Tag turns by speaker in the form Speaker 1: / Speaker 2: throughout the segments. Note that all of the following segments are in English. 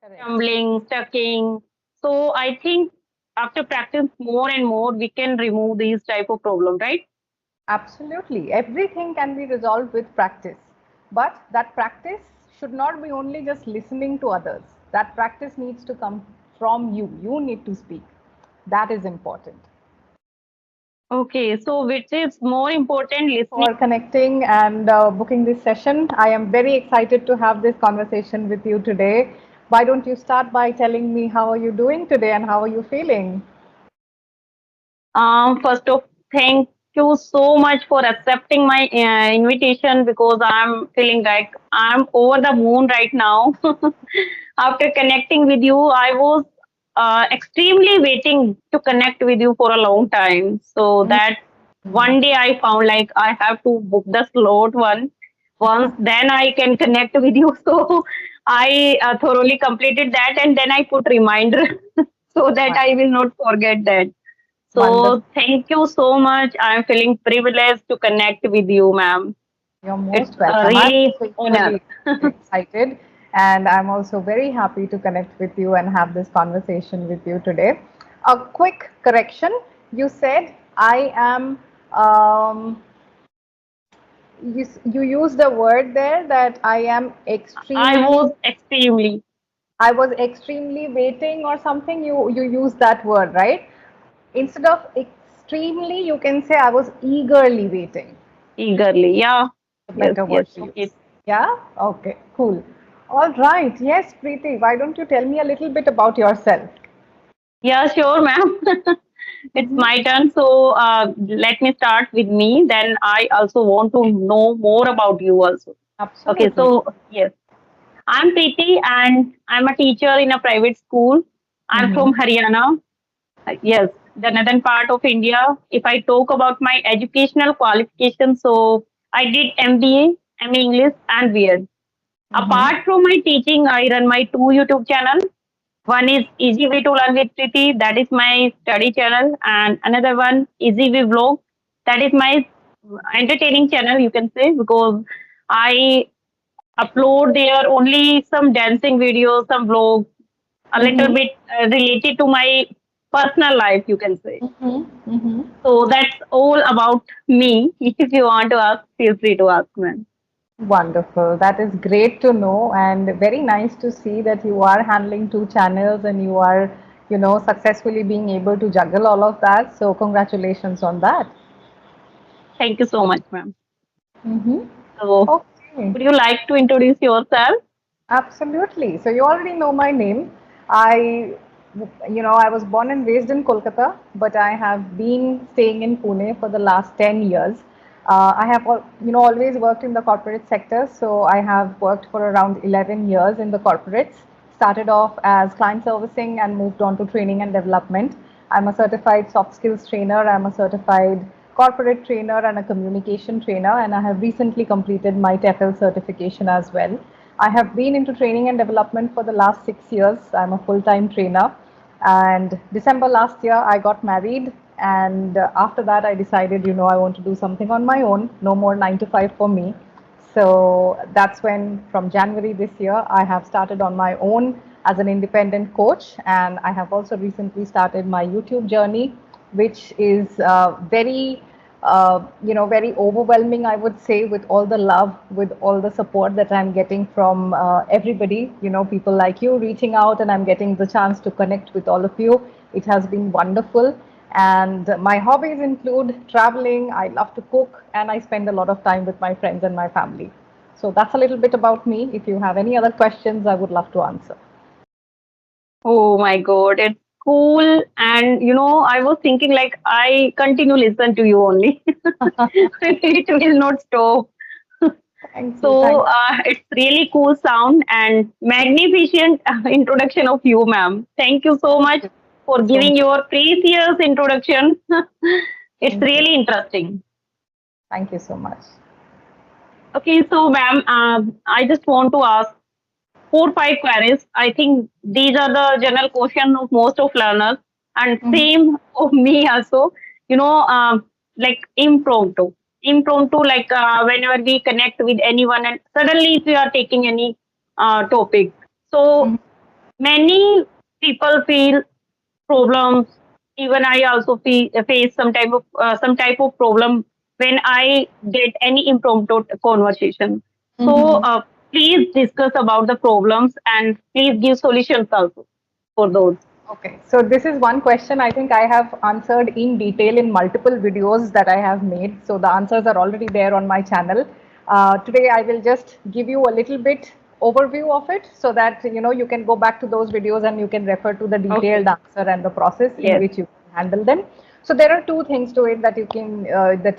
Speaker 1: Correct.
Speaker 2: stumbling, stucking. So I think after practice more and more, we can remove these type of problem, right?
Speaker 1: Absolutely. Everything can be resolved with practice. But that practice should not be only just listening to others. That practice needs to come from you. You need to speak. That is important.
Speaker 2: Okay, so which is more important, listening?
Speaker 1: For connecting and booking this session. I am very excited to have this conversation with you today. Why don't you start by telling me how are you doing today and how are you feeling?
Speaker 2: First of thank you so much for accepting my invitation because I'm feeling like I'm over the moon right now. After connecting with you, I was extremely waiting to connect with you for a long time. So that one day I found like I have to book the slot once, then I can connect with you. So I thoroughly completed that and then I put reminder so that I will not forget that.
Speaker 1: Wonderful.
Speaker 2: So thank you so much. I'm feeling privileged to connect with you, ma'am.
Speaker 1: You're
Speaker 2: It's
Speaker 1: most
Speaker 2: a
Speaker 1: welcome. I'm
Speaker 2: really
Speaker 1: also
Speaker 2: honor.
Speaker 1: equally excited, and I'm also very happy to connect with you and have this conversation with you today. A quick correction, you said I am, you used the word there that I am
Speaker 2: I
Speaker 1: extremely,
Speaker 2: was extremely
Speaker 1: I was extremely waiting or something. You used that word, right? Instead of extremely, you can say I was eagerly waiting.
Speaker 2: eagerly. Yeah.
Speaker 1: A
Speaker 2: Yes,
Speaker 1: better
Speaker 2: yes.
Speaker 1: word to
Speaker 2: Okay.
Speaker 1: use. Yeah? Okay, cool. All right. Yes, Preeti, why don't you tell me a little bit about yourself?
Speaker 2: Yeah, sure, ma'am. It's
Speaker 1: Mm-hmm.
Speaker 2: my turn. So let me start with me. Then I also want to know more about you also. Okay.
Speaker 1: Absolutely.
Speaker 2: So yes, I'm Preeti and I'm a teacher in a private school. I'm
Speaker 1: Mm-hmm.
Speaker 2: from Haryana. Yes, the northern part of India. If I talk about my educational qualifications, so I did MBA, MA English, and B.Ed.
Speaker 1: Mm-hmm.
Speaker 2: Apart from my teaching, I run my two YouTube channel. One is Easy Way to Learn with Preeti, that is my study channel, and another one Easy Way Vlog, that is my entertaining channel. You can say because I upload there only some dancing videos, some vlogs, a little
Speaker 1: Mm-hmm.
Speaker 2: bit related to my personal life. You can say.
Speaker 1: Mm-hmm. Mm-hmm.
Speaker 2: So that's all about me. If you want to ask, feel free to ask, man.
Speaker 1: Wonderful. That is great to know and very nice to see that you are handling two channels and you are, successfully being able to juggle all of that. So congratulations on that.
Speaker 2: Thank you so much, ma'am.
Speaker 1: Mm-hmm.
Speaker 2: So,
Speaker 1: Okay.
Speaker 2: would you like to introduce yourself?
Speaker 1: Absolutely. So you already know my name. I, I was born and raised in Kolkata, but I have been staying in Pune for the last 10 years. I have, always worked in the corporate sector. So I have worked for around 11 years in the corporates. Started off as client servicing and moved on to training and development. I'm a certified soft skills trainer. I'm a certified corporate trainer and a communication trainer. And I have recently completed my TEFL certification as well. I have been into training and development for the last 6 years. I'm a full time trainer. And December last year, I got married. And after that, I decided, I want to do something on my own, no more 9 to 5 for me. So that's when, from January this year, I have started on my own as an independent coach. And I have also recently started my YouTube journey, which is very overwhelming, I would say, with all the love, with all the support that I'm getting from everybody, people like you reaching out, and I'm getting the chance to connect with all of you. It has been wonderful. And my hobbies include traveling, I love to cook, and I spend a lot of time with my friends and my family. So that's a little bit about me. If you have any other questions, I would love to answer.
Speaker 2: Oh my God, it's cool. And I was thinking like I continue listen to you only. It will not stop.
Speaker 1: Thank you.
Speaker 2: So
Speaker 1: Thank
Speaker 2: it's really cool sound and magnificent introduction of you, ma'am. Thank you so much
Speaker 1: you
Speaker 2: for
Speaker 1: so
Speaker 2: giving
Speaker 1: much.
Speaker 2: your precious introduction. It's
Speaker 1: Thank you.
Speaker 2: really interesting.
Speaker 1: Thank you so much.
Speaker 2: Okay, so ma'am, I just want to ask four, five queries. I think these are the general question of most of learners and
Speaker 1: Mhm.
Speaker 2: same of me also. You know, like impromptu. Impromptu, like whenever we connect with anyone and suddenly if we are taking any topic. So many people feel problems. Even I also face some type of problem when I get any impromptu conversation. So
Speaker 1: Mhm.
Speaker 2: please discuss about the problems and please give solutions also for those.
Speaker 1: Okay, so this is one question I think I have answered in detail in multiple videos that I have made. So the answers are already there on my channel. Today I will just give you a little bit overview of it so that you can go back to those videos and you can refer to the detailed
Speaker 2: Okay.
Speaker 1: answer and the process in
Speaker 2: Yes.
Speaker 1: which you can handle them. So there are two things to it that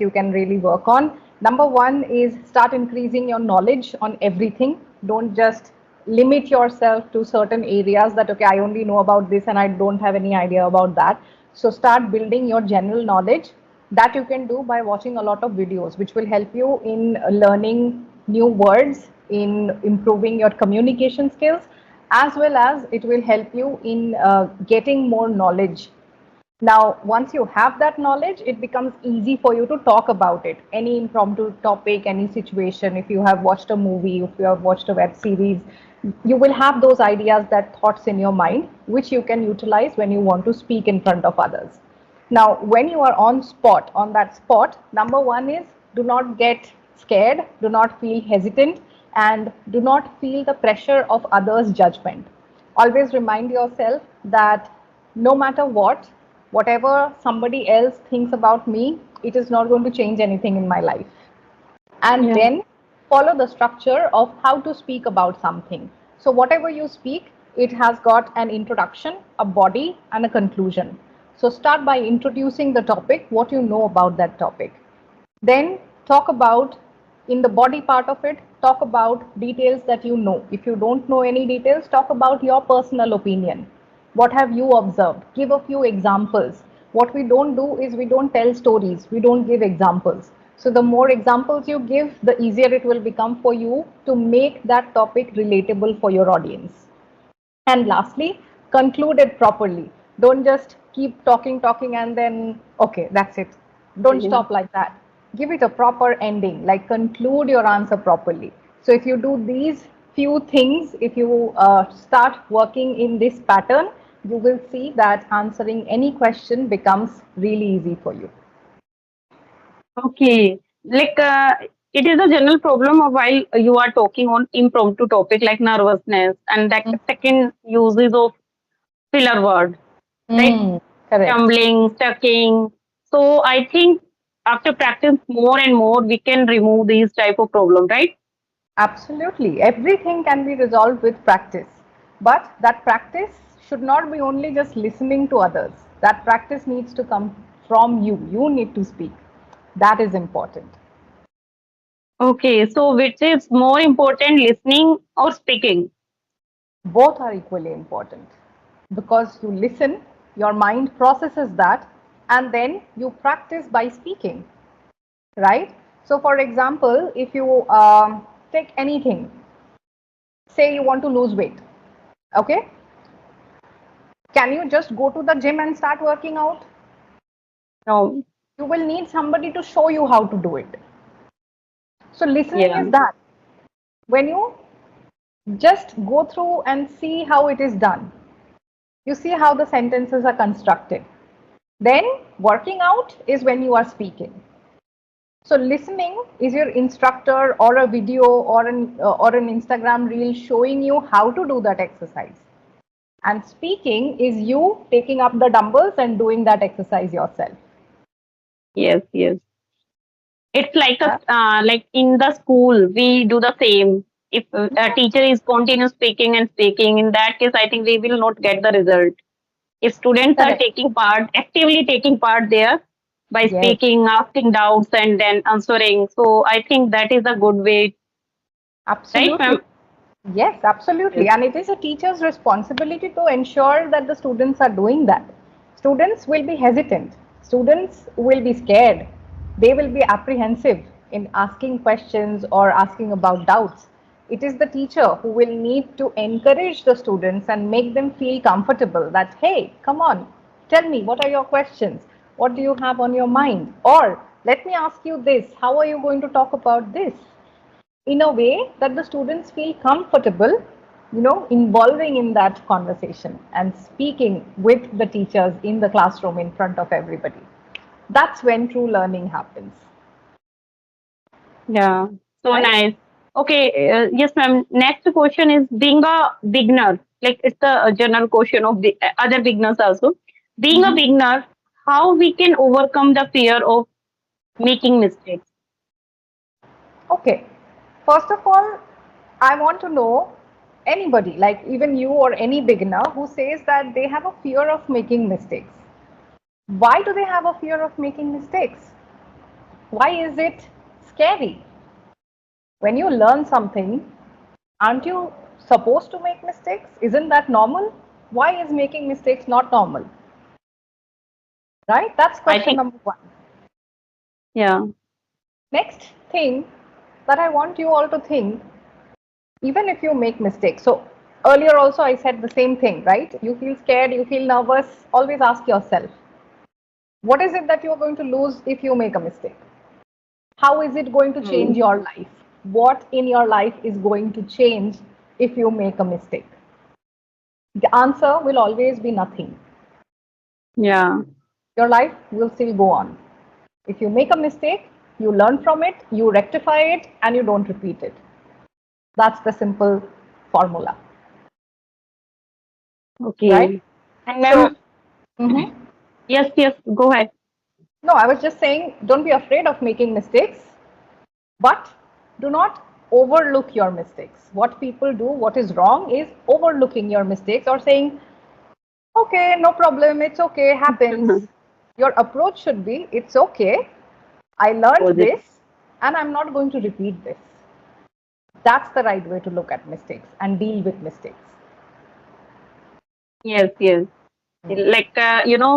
Speaker 1: you can really work on. Number one is start increasing your knowledge on everything. Don't just limit yourself to certain areas that okay, I only know about this and I don't have any idea about that. So start building your general knowledge. That you can do by watching a lot of videos which will help you in learning new words, in improving your communication skills, as well as it will help you in getting more knowledge. Now, once you have that knowledge, it becomes easy for you to talk about it. Any impromptu topic, any situation, if you have watched a movie, if you have watched a web series, you will have those ideas, that thoughts in your mind, which you can utilize when you want to speak in front of others. Now, when you are on that spot, number one is do not get scared, do not feel hesitant, and do not feel the pressure of others' judgment. Always remind yourself that no matter what, whatever somebody else thinks about me, it is not going to change anything in my life. And
Speaker 2: Yeah.
Speaker 1: then follow the structure of how to speak about something. So, whatever you speak, it has got an introduction, a body, and a conclusion. So, start by introducing the topic, what you know about that topic. Then talk about, in the body part of it, talk about details that you know. If you don't know any details, talk about your personal opinion. What have you observed? Give a few examples. What we don't do is we don't tell stories, we don't give examples. So the more examples you give, the easier it will become for you to make that topic relatable for your audience. And lastly, conclude it properly. Don't just keep talking, talking, and then, okay, that's it. Don't
Speaker 2: Yeah.
Speaker 1: stop like that. Give it a proper ending, like conclude your answer properly. So, if you do these few things, if you start working in this pattern, you will see that answering any question becomes really easy for you.
Speaker 2: Okay. Like it is a general problem of while you are talking on impromptu topic like nervousness and that second uses of filler word, right?
Speaker 1: Mm, correct.
Speaker 2: Stumbling, stucking. So I think after practice more and more, we can remove these type of problem, right?
Speaker 1: Absolutely. Everything can be resolved with practice. But that practice should not be only just listening to others. That practice needs to come from you. You need to speak. That is important.
Speaker 2: Okay. So which is more important, listening or speaking?
Speaker 1: Both are equally important because you listen, your mind processes that, and then you practice by speaking, right? So, for example, if you take anything, say you want to lose weight, okay? Can you just go to the gym and start working out?
Speaker 2: No.
Speaker 1: You will need somebody to show you how to do it. So listening
Speaker 2: Yeah.
Speaker 1: is that when you just go through and see how it is done, you see how the sentences are constructed. Then working out is when you are speaking. So listening is your instructor or a video or an Instagram reel showing you how to do that exercise. And speaking is you taking up the dumbbells and doing that exercise yourself.
Speaker 2: Yes. Yes. It's like a
Speaker 1: Yeah?
Speaker 2: like in the school we do the same. If a teacher is continuous speaking and speaking, in that case, I think we will not get the result. If students are
Speaker 1: Correct.
Speaker 2: taking part, actively taking part there by
Speaker 1: Yes.
Speaker 2: speaking, asking doubts, and then answering, so I think that is a good way, right,
Speaker 1: Absolutely.
Speaker 2: ma'am?
Speaker 1: Yes, absolutely.
Speaker 2: Yes.
Speaker 1: And it is a teacher's responsibility to ensure that the students are doing that. Students will be hesitant. Students will be scared. They will be apprehensive in asking questions or asking about doubts. It is the teacher who will need to encourage the students and make them feel comfortable that, hey, come on, tell me, what are your questions? What do you have on your mind? Or let me ask you this, how are you going to talk about this? In a way that the students feel comfortable involving in that conversation and speaking with the teachers in the classroom in front of everybody. That's when true learning happens,
Speaker 2: Yeah, so
Speaker 1: right?
Speaker 2: nice. Okay, yes, ma'am. Next question is being a beginner. Like it's a general question of the other beginners also. Being a
Speaker 1: Mhm.
Speaker 2: beginner, how we can overcome the fear of making mistakes?
Speaker 1: Okay. First of all, I want to know anybody, like even you or any beginner, who says that they have a fear of making mistakes. Why do they have a fear of making mistakes? Why is it scary? When you learn something, aren't you supposed to make mistakes? Isn't that normal? Why is making mistakes not normal? Right? That's
Speaker 2: I
Speaker 1: question
Speaker 2: think,
Speaker 1: number one.
Speaker 2: yeah.
Speaker 1: Next thing that I want you all to think, even if you make mistakes. So earlier also I said the same thing, right? You feel scared, you feel nervous, always ask yourself, what is it that you're going to lose if you make a mistake? How is it going to change
Speaker 2: Hmm.
Speaker 1: your life? What in your life is going to change if you make a mistake? The answer will always be nothing.
Speaker 2: Yeah.
Speaker 1: Your life will still go on. If you make a mistake, you learn from it, you rectify it, and you don't repeat it. That's the simple formula, right?
Speaker 2: Okay. And
Speaker 1: So,
Speaker 2: ma'am,
Speaker 1: mhm.
Speaker 2: yes, yes, go ahead.
Speaker 1: No, I was just saying, don't be afraid of making mistakes, but do not overlook your mistakes. What people do, what is wrong, is overlooking your mistakes or saying, okay, no problem, it's okay, happens. Your approach should be, it's okay, I learned
Speaker 2: Positive.
Speaker 1: this, and I'm not going to repeat this. That's the right way to look at mistakes and deal with mistakes.
Speaker 2: Yes, yes. Like,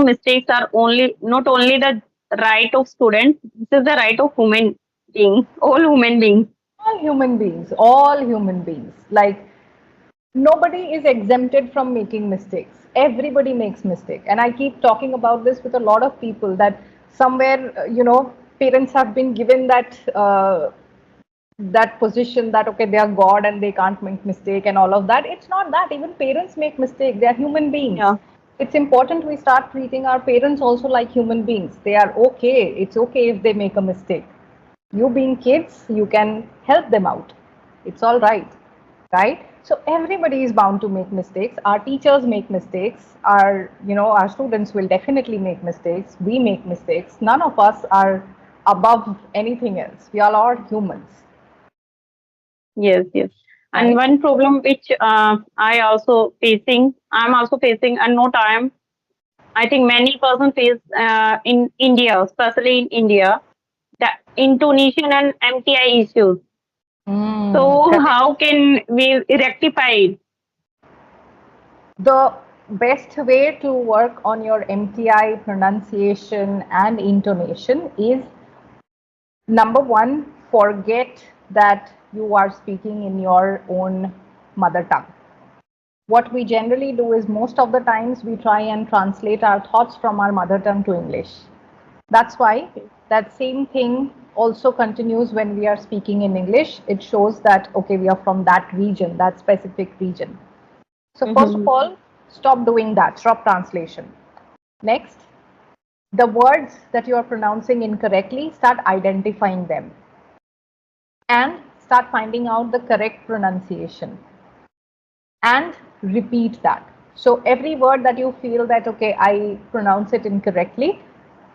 Speaker 2: mistakes are only not only the right of students, this is the right of human being, all human beings.
Speaker 1: All human beings. Like, nobody is exempted from making mistakes. Everybody makes mistake, and I keep talking about this with a lot of people that somewhere, parents have been given that position that okay, they are god and they can't make mistake and all of that. It's not that. Even parents make mistake. They are human beings.
Speaker 2: Yeah.
Speaker 1: It's important we start treating our parents also like human beings. They are okay. It's okay if they make a mistake. You being kids, you can help them out. It's all right, right? So everybody is bound to make mistakes. Our teachers make mistakes. Our students will definitely make mistakes. We make mistakes. None of us are above anything else. We all are humans,
Speaker 2: Yes, yes. And
Speaker 1: right?
Speaker 2: one problem which I'm also facing, and not I think many persons face in India, especially in India, the intonation and MTI issues. So
Speaker 1: Correct.
Speaker 2: how can we rectify it?
Speaker 1: The best way to work on your MTI pronunciation and intonation is, number one, forget that you are speaking in your own mother tongue. What we generally do is most of the times we try and translate our thoughts from our mother tongue to English. That's why that same thing also continues when we are speaking in English. It shows that, okay, we are from that region, that specific region. So, first of
Speaker 2: Mhm.
Speaker 1: all, stop doing that, stop translation. Next, the words that you are pronouncing incorrectly, start identifying them and start finding out the correct pronunciation and repeat that. So every word that you feel that okay, I pronounce it incorrectly,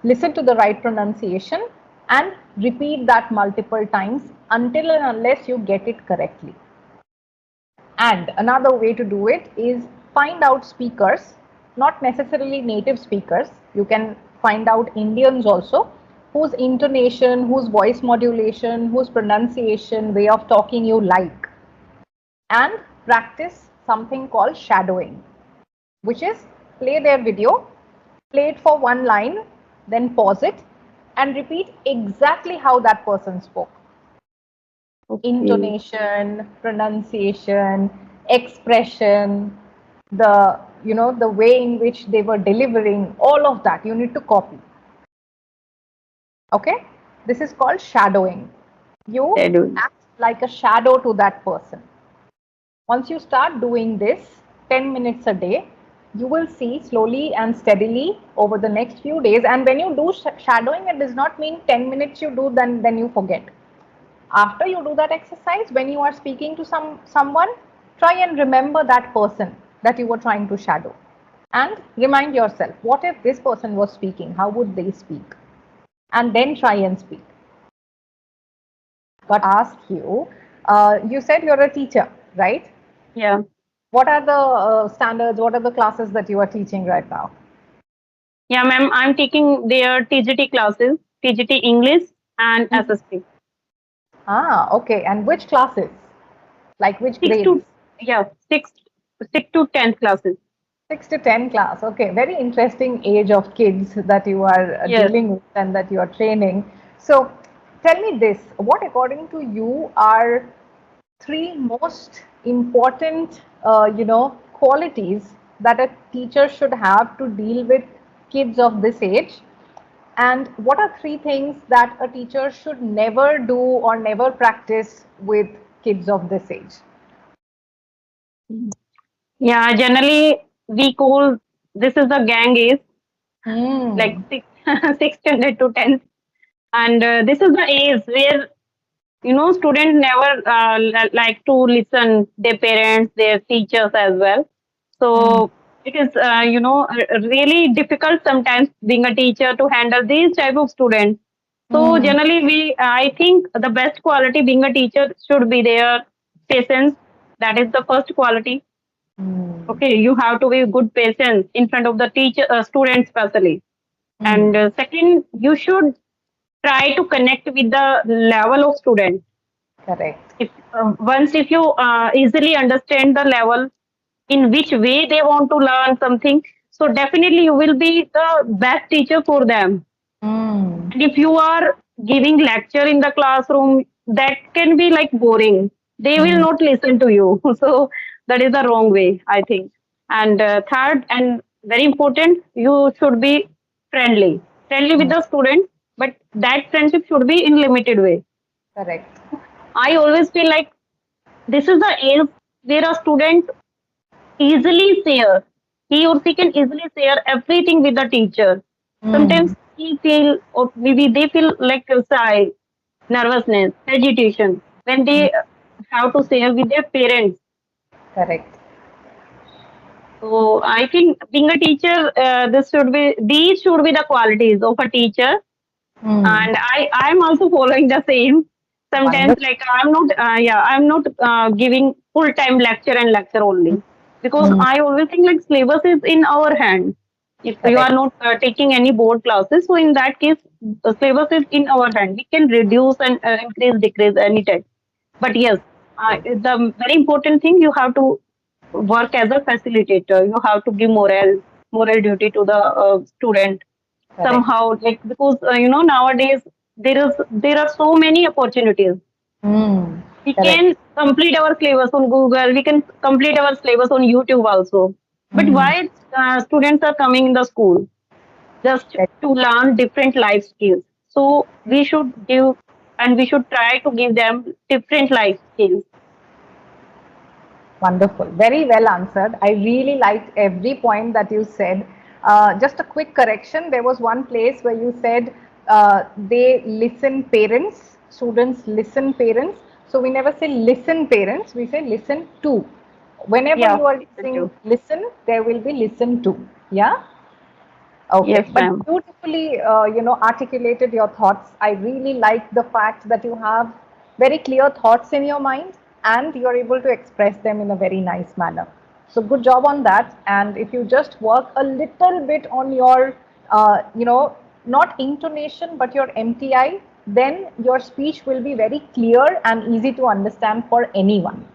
Speaker 1: listen to the right pronunciation and repeat that multiple times until and unless you get it correctly. And another way to do it is find out speakers, not necessarily native speakers. You can find out Indians also, whose intonation, whose voice modulation, whose pronunciation, way of talking you like, and practice something called shadowing, which is play their video, play it for one line, then pause it, and repeat exactly how that person spoke.
Speaker 2: Okay.
Speaker 1: Intonation, pronunciation, expression, the way in which they were delivering, all of that you need to copy. Okay? This is called shadowing. You
Speaker 2: Schedule.
Speaker 1: act like a shadow to that person. Once you start doing this 10 minutes a day, you will see slowly and steadily over the next few days. And when you do shadowing, it does not mean 10 minutes you do, then you forget. After you do that exercise, when you are speaking to someone, try and remember that person that you were trying to shadow. And remind yourself, what if this person was speaking? How would they speak? And then try and speak. Got to ask you, you said you're a teacher, right?
Speaker 2: Yeah.
Speaker 1: What are the standards? What are the classes that you are teaching right now?
Speaker 2: Yeah, ma'am, I'm taking their TGT classes, TGT English and
Speaker 1: Mhm.
Speaker 2: SST.
Speaker 1: Ah, okay. And which classes? Like which
Speaker 2: Six
Speaker 1: grades?
Speaker 2: to yeah, six to 10th classes.
Speaker 1: 6 to 10 class. Okay, very interesting age of kids that you are
Speaker 2: Yes.
Speaker 1: dealing with and that you are training. So, tell me this, what according to you are three most important, qualities that a teacher should have to deal with kids of this age? And what are three things that a teacher should never do or never practice with kids of this age?
Speaker 2: Yeah, generally we call this is the gang age, like
Speaker 1: Hmm.
Speaker 2: six standard to 10th. And this is the age where, students never like to listen their parents, their teachers as well.
Speaker 1: Hmm.
Speaker 2: So it is, really difficult sometimes being a teacher to handle these type of students. So
Speaker 1: Hmm.
Speaker 2: generally, I think the best quality being a teacher should be their patience. That is the first quality.
Speaker 1: Hmm.
Speaker 2: Okay, you have to be good patience in front of the teacher, students especially. And
Speaker 1: Hmm.
Speaker 2: second, you should try to connect with the level of student.
Speaker 1: Correct.
Speaker 2: If once if you easily understand the level in which way they want to learn something, so definitely you will be the best teacher for them.
Speaker 1: Mm.
Speaker 2: And if you are giving lecture in the classroom, that can be like boring. They will
Speaker 1: Mm.
Speaker 2: not listen to you. So that is the wrong way, I think. And third, and very important, you should be friendly. Friendly with
Speaker 1: Mm.
Speaker 2: the student, but that friendship should be in limited way.
Speaker 1: Correct.
Speaker 2: I always feel like this is the age where a student easily share. He or she can easily share everything with the teacher. Sometimes
Speaker 1: Mm.
Speaker 2: he feel or maybe they feel like shy, nervousness, agitation when
Speaker 1: Mm.
Speaker 2: they have to share with their parents.
Speaker 1: Correct.
Speaker 2: So I think being a teacher, these should be the qualities of a teacher,
Speaker 1: Mm.
Speaker 2: and I'm also following the same. Sometimes
Speaker 1: Wonderful.
Speaker 2: like I'm not giving full time lecture and lecture only, because
Speaker 1: Mm.
Speaker 2: I always think like syllabus is in our hand. If you are
Speaker 1: Correct.
Speaker 2: not taking any board classes, so in that case the syllabus is in our hand. We can reduce and increase, decrease anytime. But yes, the very important thing, you have to work as a facilitator. You have to give moral duty to the student
Speaker 1: Correct.
Speaker 2: somehow, like, because nowadays there are so many opportunities.
Speaker 1: Mm.
Speaker 2: We
Speaker 1: Correct.
Speaker 2: can complete our syllabus on Google, we can complete our syllabus on YouTube also, but
Speaker 1: Mm.
Speaker 2: why students are coming in the school just
Speaker 1: Correct.
Speaker 2: to learn different life skills? So we should give, and we should try to give them different life skills.
Speaker 1: Wonderful. Very well answered. I really liked every point that you said. Just a quick correction. There was one place where you said they listen parents, students listen parents. So we never say listen parents, we say listen to. Whenever
Speaker 2: Yeah,
Speaker 1: you are
Speaker 2: listen
Speaker 1: using
Speaker 2: to.
Speaker 1: listen, there will be listen to. Yeah. Okay,
Speaker 2: Yes,
Speaker 1: but
Speaker 2: ma'am.
Speaker 1: beautifully, articulated your thoughts. I really like the fact that you have very clear thoughts in your mind and you're able to express them in a very nice manner. So good job on that. And if you just work a little bit on your, not intonation, but your MTI, then your speech will be very clear and easy to understand for anyone.